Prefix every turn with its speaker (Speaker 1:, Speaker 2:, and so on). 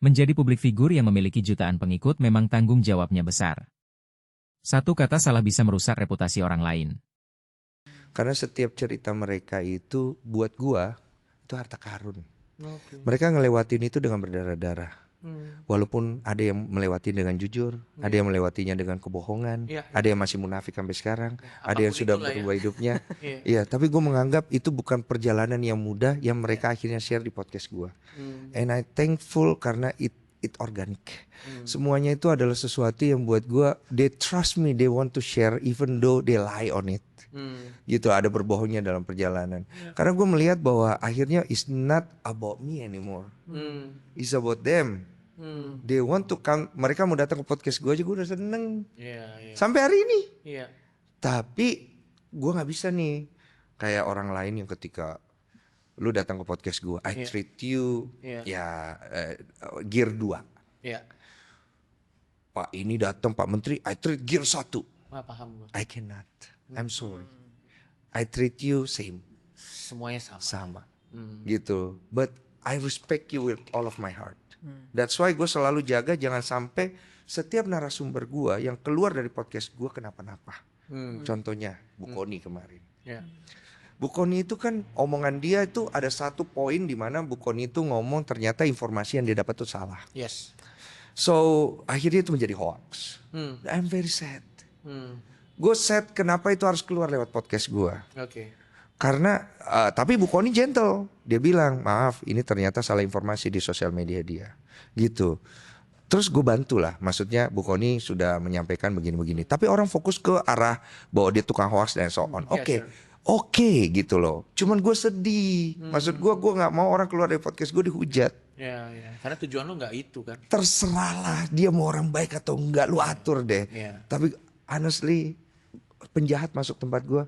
Speaker 1: Menjadi publik figur yang memiliki jutaan pengikut memang tanggung jawabnya besar. Satu kata salah bisa merusak reputasi orang lain.
Speaker 2: Karena setiap cerita mereka itu buat gua itu harta karun.
Speaker 3: Oke.
Speaker 2: Mereka ngelewatin itu dengan berdarah-darah. Walaupun ada yang melewati dengan jujur, ada yang melewatinya dengan kebohongan, ada yang masih munafik sampai sekarang, ada yang sudah berubah hidupnya. Iya, tapi gue menganggap itu bukan perjalanan yang mudah yang mereka akhirnya share di podcast gue. And I thankful karena it organic. Semuanya itu adalah sesuatu yang buat gue, they trust me, they want to share even though they lie on it. Gitu, ada berbohongnya dalam perjalanan. Karena gue melihat bahwa akhirnya it's not about me anymore. It's about them. They want to come. Mereka mau datang ke podcast gue aja gue udah seneng. Sampai hari ini. Tapi gue gak bisa nih kayak orang lain yang ketika lu datang ke podcast gue, I treat you gear 2. Pak ini datang Pak Menteri, I treat gear 1.
Speaker 3: Paham gue.
Speaker 2: I cannot. I'm sorry. I treat you same.
Speaker 3: Semuanya sama.
Speaker 2: Gitu. But I respect you with all of my heart. That's why gue selalu jaga jangan sampai setiap narasumber gue yang keluar dari podcast gue kenapa-napa. Contohnya Bu Koni kemarin. Bu Koni itu kan omongan dia itu ada satu poin di mana Bu Koni itu ngomong ternyata informasi yang dia dapat itu salah. So akhirnya itu menjadi hoax. I'm very sad. Gue sad kenapa itu harus keluar lewat podcast gue. Karena tapi Bu Koni gentle. Dia bilang maaf ini ternyata salah informasi di sosial media dia. Gitu. Terus gue bantu lah. Maksudnya Bu Koni sudah menyampaikan begini-begini. Tapi orang fokus ke arah bahwa dia tukang hoax dan so on. Oke gitu loh. Cuman gue sedih. Maksud gue gak mau orang keluar dari podcast gue dihujat.
Speaker 3: Karena tujuan lo gak itu kan.
Speaker 2: Terserah lah dia mau orang baik atau enggak. Lu atur deh. Tapi honestly penjahat masuk tempat gue